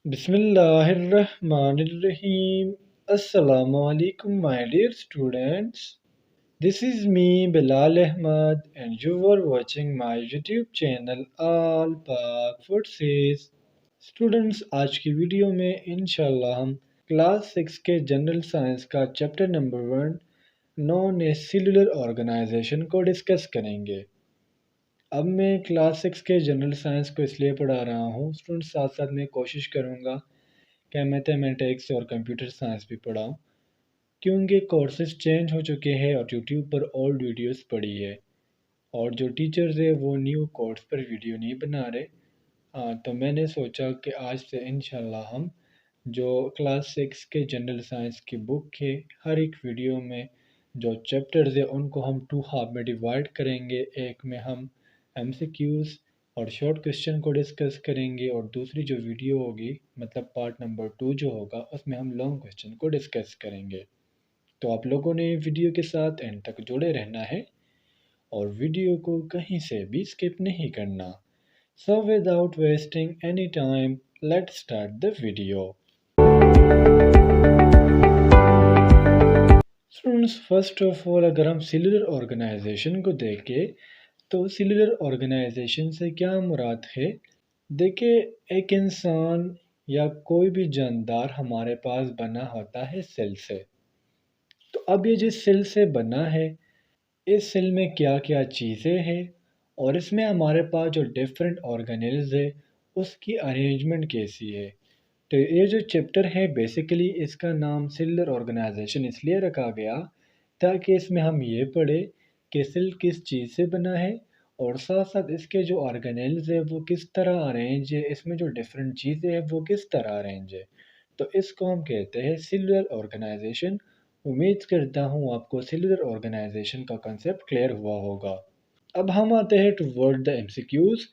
Bismillahirrahmanirrahim. Assalamu alaikum, my dear students. This is me, Bilal Ahmad, and you are watching my YouTube channel All Pak Forces. Students आज की video में इंशाल्लाह हम class 6 के general science का chapter number 1 known as cellular organisation को discuss करेंगे। अब मैं क्लास 6 के जनरल साइंस को इसलिए पढ़ा रहा हूँ स्टूडेंट्स, साथ साथ मैं कोशिश करूँगा कि मैथमेटिक्स और कंप्यूटर साइंस भी पढ़ाऊँ, क्योंकि कोर्सेज चेंज हो चुके हैं और यूट्यूब पर ओल्ड वीडियोस पड़ी है और जो टीचर्स है वो न्यू कोर्स पर वीडियो नहीं बना रहे। तो मैंने सोचा कि आज से इंशाल्लाह हम जो क्लास 6 के जनरल साइंस की बुक है, हर एक वीडियो में जो चैप्टर्स है उनको हम 2 हाफ में डिवाइड करेंगे। एक में हम एमसीक्यूज़ और शॉर्ट क्वेश्चन को डिस्कस करेंगे और दूसरी जो वीडियो होगी मतलब पार्ट नंबर 2 जो होगा उसमें हम लॉन्ग क्वेश्चन को डिस्कस करेंगे। तो आप लोगों ने वीडियो के साथ एंड तक जुड़े रहना है और वीडियो को कहीं से भी स्किप नहीं करना। So without wasting any time, let's start the video. Students, first of all अगर हम सेलुलर ऑर्गेनाइजेशन को देखें तो सेलुलर ऑर्गेनाइजेशन से क्या मुराद है। देखिए, एक इंसान या कोई भी जानदार हमारे पास बना होता है सेल से। तो अब ये जिस सेल से बना है, इस सेल में क्या क्या चीज़ें हैं और इसमें हमारे पास जो डिफरेंट ऑर्गेनेल्स है उसकी अरेंजमेंट कैसी है। तो ये जो चैप्टर है बेसिकली इसका नाम सेलुलर ऑर्गेनाइजेशन इसलिए रखा गया ताकि इसमें हम ये पढ़े कि सेल किस चीज़ से बना है और साथ साथ इसके जो ऑर्गेनेल्स है वो किस तरह अरेंज है, इसमें जो डिफरेंट चीज़ें हैं वो किस तरह अरेंज है। तो इसको हम कहते हैं सेलुलर ऑर्गेनाइजेशन। उम्मीद करता हूँ आपको सेलुलर ऑर्गेनाइजेशन का कंसेप्ट क्लियर हुआ होगा। अब हम आते हैं टुवर्ड द एमसीक्यूज़।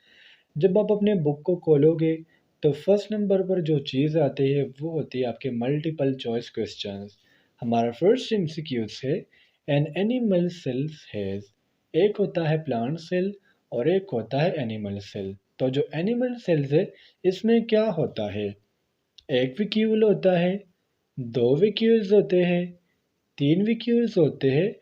जब आप अपने बुक को खोलोगे तो फर्स्ट नंबर पर जो चीज़ आती है वो होती है आपके मल्टीपल चॉइस क्वेश्चंस। हमारा फर्स्ट एमसीक्यूज़ है एन एनिमल सेल हैज़। एक होता है प्लांट सेल और एक होता है एनिमल सेल। तो जो एनिमल सेल्स है इसमें क्या होता है, एक वैक्यूल होता है, दो वैक्यूल्स होते हैं, तीन वैक्यूल्स होते हैं,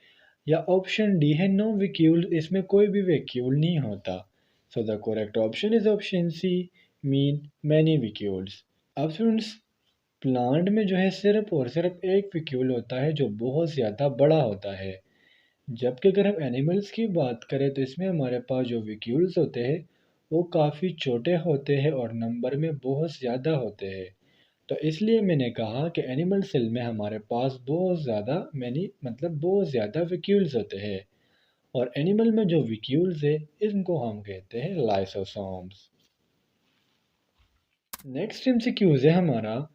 या ऑप्शन डी है नो वैक्यूल, इसमें कोई भी वैक्यूल नहीं होता। So the correct option is option C, mean many vacuoles. अब स्टूडेंट्स, प्लांट में जो है सिर्फ और सिर्फ एक वैक्यूल होता है जो बहुत ज़्यादा बड़ा होता है, जबकि अगर हम एनिमल्स की बात करें तो इसमें हमारे पास जो वैक्यूल्स होते हैं वो काफ़ी छोटे होते हैं और नंबर में बहुत ज़्यादा होते हैं। तो इसलिए मैंने कहा कि एनिमल सेल में हमारे पास बहुत ज़्यादा मैनी मतलब बहुत ज़्यादा वैक्यूल्स होते हैं और एनिमल में जो वैक्यूल्स है इनको हम कहते हैं लाइसोसोम्स। नेक्स्ट एमसीक्यूज है हमारा,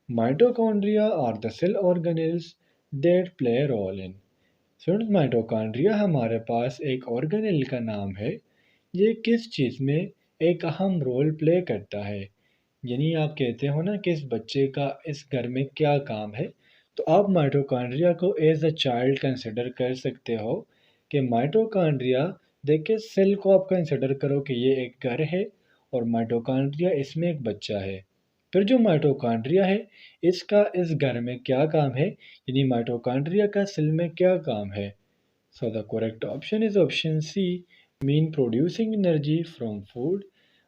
mitochondria are the cell organelles that play a role in. Students, mitochondria हमारे पास एक ऑर्गेनेल का नाम है। ये किस चीज़ में एक अहम रोल प्ले करता है, यानी आप कहते हो ना कि इस बच्चे का इस घर में क्या काम है। तो आप माइटोकॉन्ड्रिया को एज अ चाइल्ड कंसिडर कर सकते हो कि माइटोकॉन्ड्रिया, देखिए सेल को आप कंसिडर करो कि ये एक घर है और माइटोकॉन्ड्रिया इसमें एक बच्चा है। फिर जो माइटोकॉन्ड्रिया है इसका इस घर में क्या काम है, यानी माइटोकॉन्ड्रिया का सेल में क्या काम है। So the correct option is option C, mean producing energy from food.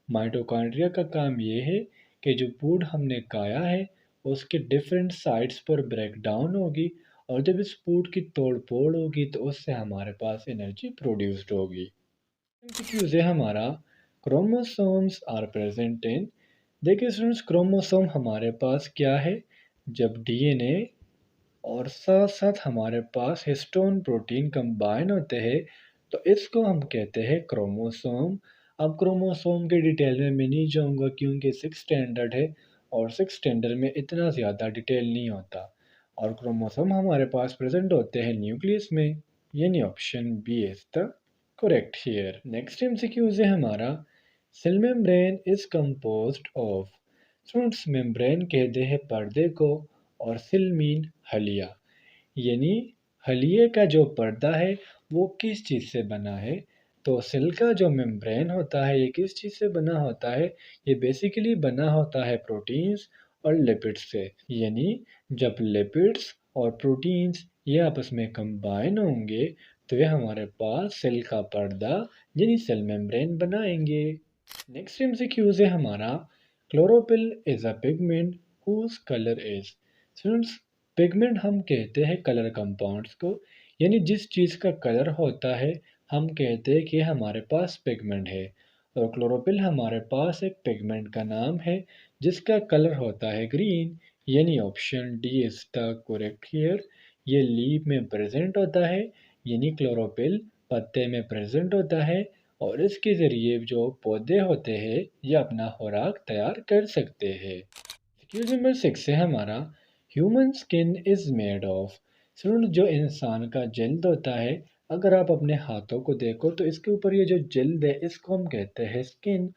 Mitochondria का काम ये है कि जो फूड हमने खाया है उसके डिफरेंट साइट्स पर ब्रेक डाउन होगी और जब इस फूड की तोड़ फोड़ होगी तो उससे हमारे पास एनर्जी प्रोड्यूस्ड होगी। एमसीक्यूज है हमारा, क्रोमोसोम्स आर प्रेजेंट इन। देखिए स्टूडेंट्स, क्रोमोसोम हमारे पास क्या है, जब डीएनए और साथ साथ हमारे पास हिस्टोन प्रोटीन कंबाइन होते हैं तो इसको हम कहते हैं क्रोमोसोम। अब क्रोमोसोम के डिटेल में मैं नहीं जाऊंगा क्योंकि 6 स्टैंडर्ड है और 6 स्टैंडर्ड में इतना ज़्यादा डिटेल नहीं होता। और क्रोमोसोम हमारे पास प्रेजेंट होते हैं न्यूक्लियस में, यानी option B is the correct here. Next MCQs है हमारा, cell membrane is composed of. Students, membrane कहते हैं पर्दे को और सेल मीन हलिया, यानी हलिये का जो पर्दा है वो किस चीज़ से बना है। तो सेल का जो मेम्ब्रेन होता है ये किस चीज़ से बना होता है? ये बेसिकली बना होता है प्रोटीन्स और लिपिड्स से। यानी जब लिपिड्स और प्रोटीन्स ये आपस में कंबाइन होंगे तो ये हमारे पास सेल का पर्दा यानी सेल मेम्ब्रेन बनाएंगे। नेक्स्ट एमसीक्यूज है हमारा chlorophyll is a pigment whose colour is. Students, pigment हम कहते हैं कलर कंपाउंड्स को, यानी जिस चीज़ का कलर होता है हम कहते हैं कि हमारे पास पिगमेंट है। और क्लोरोफिल हमारे पास एक पिगमेंट का नाम है जिसका कलर होता है ग्रीन, यानी option D is the correct here. ये लीफ में प्रेजेंट होता है, यानी क्लोरोफिल पत्ते में प्रेजेंट होता है और इसके ज़रिए जो पौधे होते हैं ये अपना खुराक तैयार कर सकते हैं। एक्सक्यूज नंबर 6 है हमारा human skin is made of. सुन, जो इंसान का जल्द होता है, अगर आप अपने हाथों को देखो तो इसके ऊपर ये जो जल्द है इसको हम कहते हैं स्किन,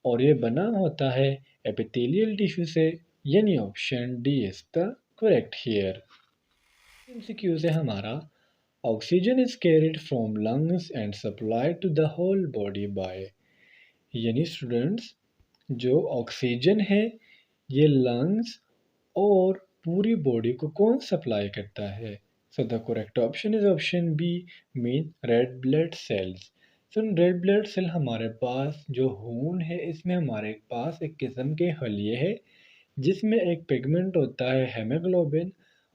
और ये बना होता है एपिथेलियल टिश्यू से, यानी option D is the correct here. MCQ से हमारा oxygen is carried from lungs and supplied to the whole body by. यानी स्टूडेंट्स, जो ऑक्सीजन है ये लंग्स और पूरी बॉडी को कौन सप्लाई करता है? So the correct option is option B, mean red blood cells. सुन, रेड ब्लड सेल हमारे पास जो खून है इसमें हमारे पास एक किस्म के हलिये है जिसमें एक पिगमेंट होता है हेमोग्लोबिन,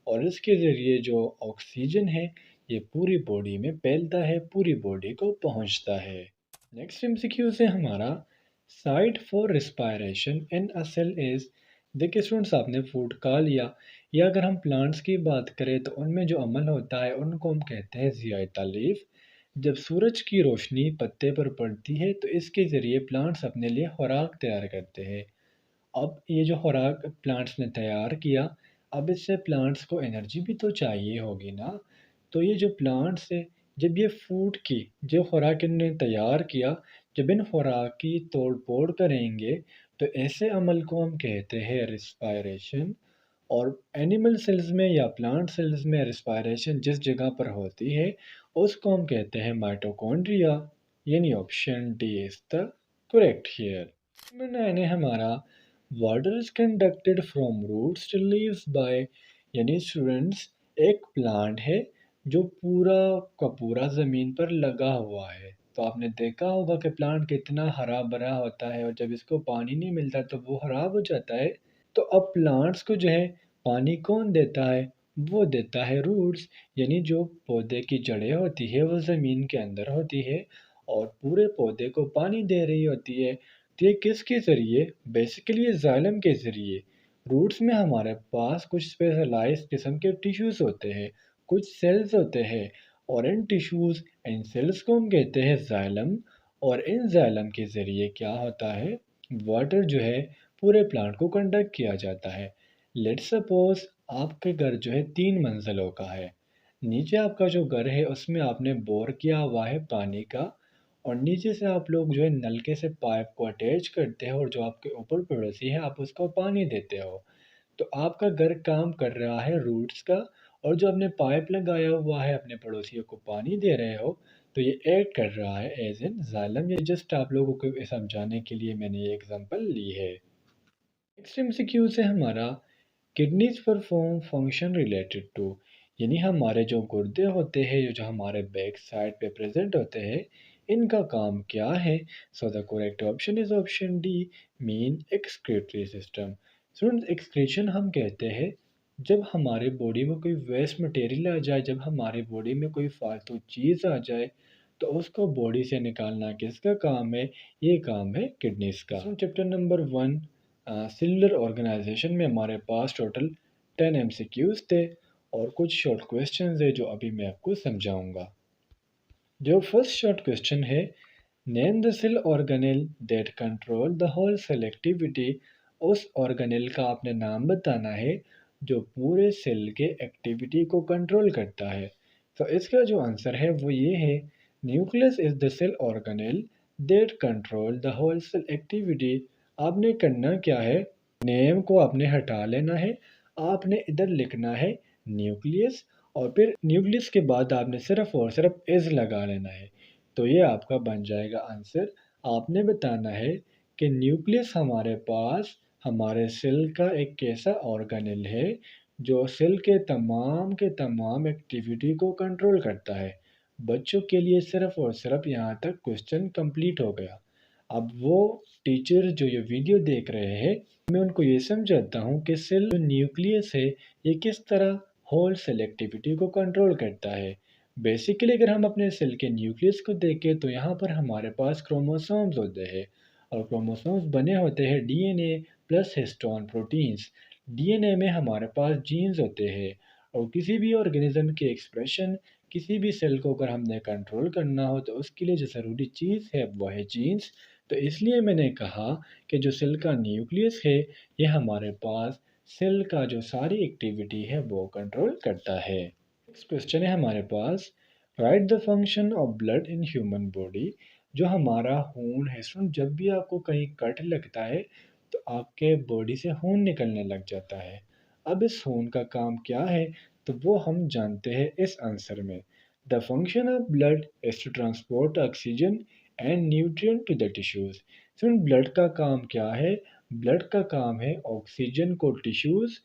और इसके ज़रिए जो ऑक्सीजन है ये पूरी बॉडी में फैलता है, पूरी बॉडी को पहुंचता है। नेक्स्ट एमसीक्यू से हमारा site for respiration in a cell is. देखिए स्टूडेंट्स, आपने फूड खा लिया, या अगर हम प्लांट्स की बात करें तो उनमें जो अमल होता है उनको हम कहते हैं ज़ियात लीफ। जब सूरज की रोशनी पत्ते पर पड़ती है तो इसके ज़रिए प्लांट्स अपने लिए खुराक तैयार करते हैं। अब ये जो खुराक प्लांट्स ने तैयार किया, अब इससे प्लांट्स को एनर्जी भी तो चाहिए होगी ना। तो ये जो प्लांट्स है, जब ये फूड की जो खुराक इन्होंने तैयार किया, जब इन खुराक की तोड़ फोड़ करेंगे तो ऐसे अमल को हम कहते हैं रिस्पायरेशन। और एनिमल सेल्स में या प्लांट सेल्स में रिस्पायरेशन जिस जगह पर होती है उसको हम कहते हैं माइटोकॉन्ड्रिया, यानी option D is the correct here. मैंने हमारा water is conducted from roots to leaves by. यानी स्टूडेंट्स, एक प्लांट है जो पूरा का पूरा ज़मीन पर लगा हुआ है। तो आपने देखा होगा कि प्लांट कितना हरा भरा होता है और जब इसको पानी नहीं मिलता तो वो खराब हो जाता है। तो अब प्लांट्स को जो है पानी कौन देता है? वो देता है रूट्स, यानी जो पौधे की जड़ें होती है वो ज़मीन के अंदर होती है और पूरे पौधे को पानी दे रही होती है। तो ये किसके ज़रिए? बेसिकली ये जाइलम के ज़रिए। रूट्स में हमारे पास कुछ स्पेशलाइज्ड किस्म के टिश्यूज़ होते हैं, कुछ सेल्स होते हैं, और इन टिश्यूज़ इन सेल्स को हम कहते हैं जाइलम। और इन जाइलम के ज़रिए क्या होता है, वाटर जो है पूरे प्लांट को कंडक्ट किया जाता है। लेट्स सपोज आपके घर जो है 3 मंजिलों का है। नीचे आपका जो घर है उसमें आपने बोर किया हुआ है पानी का, और नीचे से आप लोग जो है नलके से पाइप को अटैच करते हो और जो आपके ऊपर पड़ोसी है आप उसको पानी देते हो। तो आपका घर काम कर रहा है रूट्स का, और जो आपने पाइप लगाया हुआ है अपने पड़ोसियों को पानी दे रहे हो, तो ये ऐड कर रहा है एज इन जाइलम। ये जस्ट आप लोगों को समझाने के लिए मैंने ये एग्जांपल ली है। नेक्स्ट एमसीक्यू से हमारा kidneys perform function related to. यानी हमारे जो गुर्दे होते हैं जो हमारे बैक साइड पे प्रेजेंट होते हैं, इनका काम क्या है? So the correct option is option D, mean excretory system. Students, excretion हम कहते हैं जब हमारे बॉडी में कोई वेस्ट मटेरियल आ जाए, जब हमारी बॉडी में कोई फालतू चीज़ आ जाए तो उसको बॉडी से निकालना किसका काम है? ये काम है किडनीज का। चैप्टर नंबर 1 सेलुलर ऑर्गेनाइजेशन में हमारे पास टोटल 10 एमसीक्यूज थे और कुछ शॉर्ट क्वेश्चंस है जो अभी मैं आपको समझाऊंगा। जो फर्स्ट शॉर्ट क्वेश्चन है, name the cell organelle that control the whole cell activity. उस ऑर्गेनेल का आपने नाम बताना है जो पूरे सेल के एक्टिविटी को कंट्रोल करता है। तो इसका जो आंसर है वो ये है, nucleus is the cell organelle that control the whole cell activity. आपने करना क्या है, नेम को आपने हटा लेना है, आपने इधर लिखना है न्यूक्लियस, और फिर न्यूक्लियस के बाद आपने सिर्फ और सिर्फ इज लगा लेना है। तो ये आपका बन जाएगा आंसर। आपने बताना है कि न्यूक्लियस हमारे पास हमारे सेल का एक कैसा ऑर्गेनेल है जो सेल के तमाम एक्टिविटी को कंट्रोल करता है। बच्चों के लिए सिर्फ और सिर्फ यहाँ तक क्वेश्चन कंप्लीट हो गया। अब वो टीचर जो ये वीडियो देख रहे हैं, मैं उनको ये समझाता हूँ कि सेल जो न्यूक्लियस है ये किस तरह होल सेल एक्टिविटी को कंट्रोल करता है। बेसिकली अगर हम अपने सेल के न्यूक्लियस को देखें तो यहाँ पर हमारे पास क्रोमोसोम्स होते हैं और क्रोमोसोम्स बने होते हैं DNA plus histone proteins. DNA में हमारे पास जीन्स होते हैं और किसी भी ऑर्गेनिज्म की एक्सप्रेशन किसी भी सेल को अगर हमने कंट्रोल करना हो तो उसके लिए जो ज़रूरी चीज़ है वो है जीन्स। तो इसलिए मैंने कहा कि जो सेल का न्यूक्लियस है ये हमारे पास सेल का जो सारी एक्टिविटी है वो कंट्रोल करता है। नेक्स्ट क्वेश्चन है हमारे पास, write the function of blood in human body. जो हमारा खून है, सुन जब भी आपको कहीं कट लगता है तो आपके बॉडी से खून निकलने लग जाता है। अब इस खून का काम क्या है तो वो हम जानते हैं इस आंसर में। The function of blood is to transport oxygen and nutrient to the tissues. सुन ब्लड का काम क्या है? ब्लड का काम है ऑक्सीजन को टिश्यूज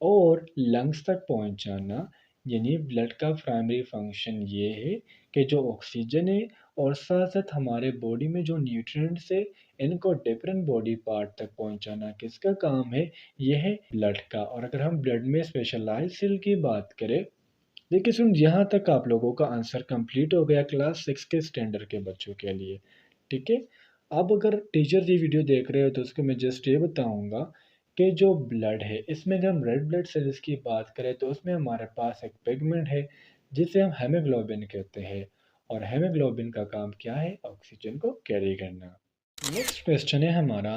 और लंग्स तक पहुंचाना। यानी ब्लड का प्राइमरी फंक्शन ये है कि जो ऑक्सीजन है और साथ साथ हमारे बॉडी में जो न्यूट्रिएंट्स है इनको डिफरेंट बॉडी पार्ट तक पहुंचाना किसका काम है? ये है ब्लड का। और अगर हम ब्लड में स्पेशलाइज सेल की बात करें, देखिए सुन यहाँ तक आप लोगों का आंसर कंप्लीट हो गया क्लास 6 के स्टैंडर्ड के बच्चों के लिए। ठीक है। अब अगर टीचर ये वीडियो देख रहे हो तो उसको मैं जस्ट ये बताऊंगा कि जो ब्लड है इसमें जब हम रेड ब्लड सेल्स की बात करें तो उसमें हमारे पास एक पिगमेंट है जिसे हम हेमोग्लोबिन कहते हैं। और हेमोग्लोबिन का काम क्या है? ऑक्सीजन को कैरी करना। नेक्स्ट क्वेश्चन है हमारा,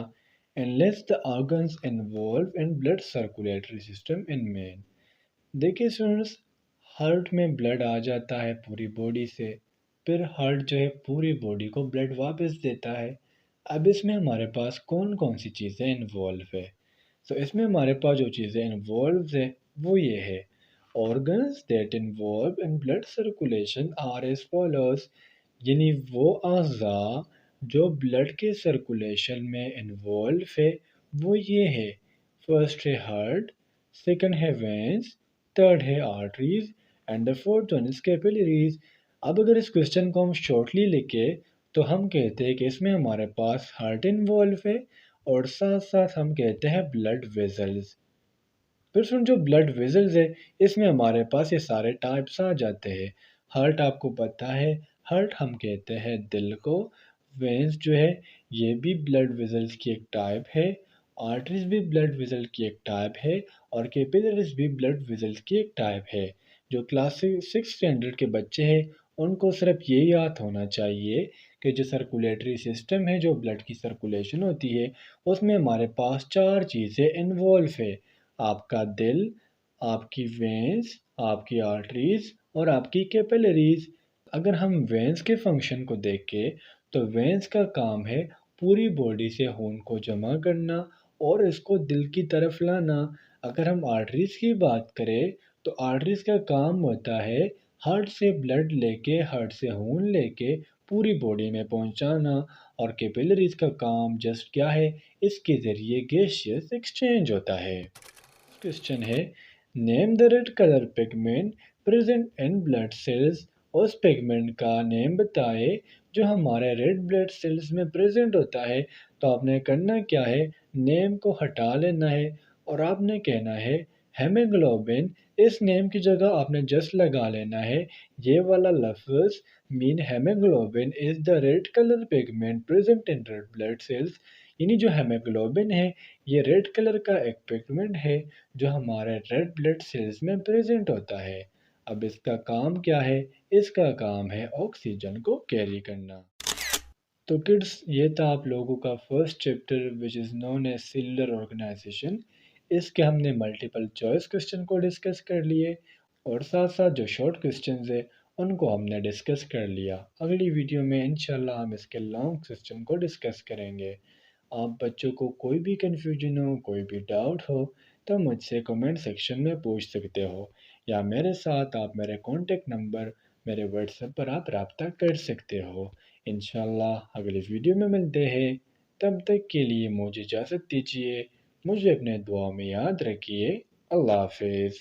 analyst the organs involve in blood circulatory system in man. देखिए स्टूडेंट्स, हार्ट में ब्लड आ जाता है पूरी बॉडी से, फिर हार्ट जो है पूरी बॉडी को ब्लड वापस देता है। अब इसमें हमारे पास कौन कौन सी चीज़ें इन्वॉल्व है? तो इसमें हमारे पास जो चीज़ें इन्वॉल्व है वो ये है, organs that involve in blood circulation are as follows. यानी वो अज़ा जो ब्लड के सर्कुलेशन में इन्वॉल्व है वो ये है, फर्स्ट है हार्ट, सेकंड है वेंस, थर्ड है arteries and the fourth one is capillaries. अब अगर इस क्वेश्चन को हम शॉर्टली लिखे तो हम कहते हैं कि इसमें हमारे पास हार्ट इन्वॉल्व है और साथ साथ हम कहते हैं ब्लड वेजल्स। फिर सुन जो ब्लड वेजल्स है इसमें हमारे पास ये सारे टाइप्स आ जाते हैं। हार्ट आपको पता है, हार्ट हम कहते हैं दिल को। वेंस जो है ये भी ब्लड वेजल्स की एक टाइप है। आर्टरीज भी ब्लड वेजल की एक टाइप है और कैपिलरीज भी ब्लड वेजल्स की एक टाइप है। जो क्लास 6 स्टैंडर्ड के बच्चे हैं उनको सिर्फ ये याद होना चाहिए कि जो सर्कुलेटरी सिस्टम है, जो ब्लड की सर्कुलेशन होती है, उसमें हमारे पास चार चीज़ें इन्वॉल्व है। आपका दिल, आपकी वेंस, आपकी आर्टरीज और आपकी कैपिलरीज। अगर हम वेंस के फंक्शन को देखें तो वेंस का काम है पूरी बॉडी से खून को जमा करना और इसको दिल की तरफ लाना। अगर हम आर्टरीज की बात करें तो आर्टरीज का काम होता है हार्ट से ब्लड लेके, हार्ट से खून लेके पूरी बॉडी में पहुंचाना। और कैपिलरीज का काम जस्ट क्या है? इसके ज़रिए गैसियस एक्सचेंज होता है। क्वेश्चन है, name the red colour pigment present in blood cells. उस पिगमेंट का नेम बताए जो हमारे रेड ब्लड सेल्स में प्रेजेंट होता है। तो आपने करना क्या है, नेम को हटा लेना है और आपने कहना है हेमोग्लोबिन। इस नेम की जगह आपने जस्ट लगा लेना है ये वाला लफ्ज, mean haemoglobin is the red colour pigment present in red blood sales. यानी जो हेमोग्लोबिन है ये रेड कलर का एक पिगमेंट है जो हमारे रेड ब्लड सेल्स में प्रेजेंट होता है। अब इसका काम क्या है? इसका काम है ऑक्सीजन को कैरी करना। तो किड्स, ये था आप लोगों का first chapter which is known as cellular organisation. इसके हमने मल्टीपल चॉइस क्वेश्चन को डिस्कस कर लिए और साथ साथ जो शॉर्ट क्वेश्चंस है उनको हमने डिस्कस कर लिया। अगली वीडियो में इंशाल्लाह हम इसके लॉन्ग क्वेश्चन को डिस्कस करेंगे। आप बच्चों को कोई भी कन्फ्यूजन हो, कोई भी डाउट हो तो मुझसे कमेंट सेक्शन में पूछ सकते हो या मेरे साथ आप मेरे कॉन्टेक्ट नंबर मेरे व्हाट्सएप पर आप रब्ता कर सकते हो। इंशाल्लाह अगली वीडियो में मिलते हैं। तब तक के लिए मुझे इजाज़त दीजिए। मुझे अपने दुआ में याद रखिए। अल्लाह हाफ़िज़।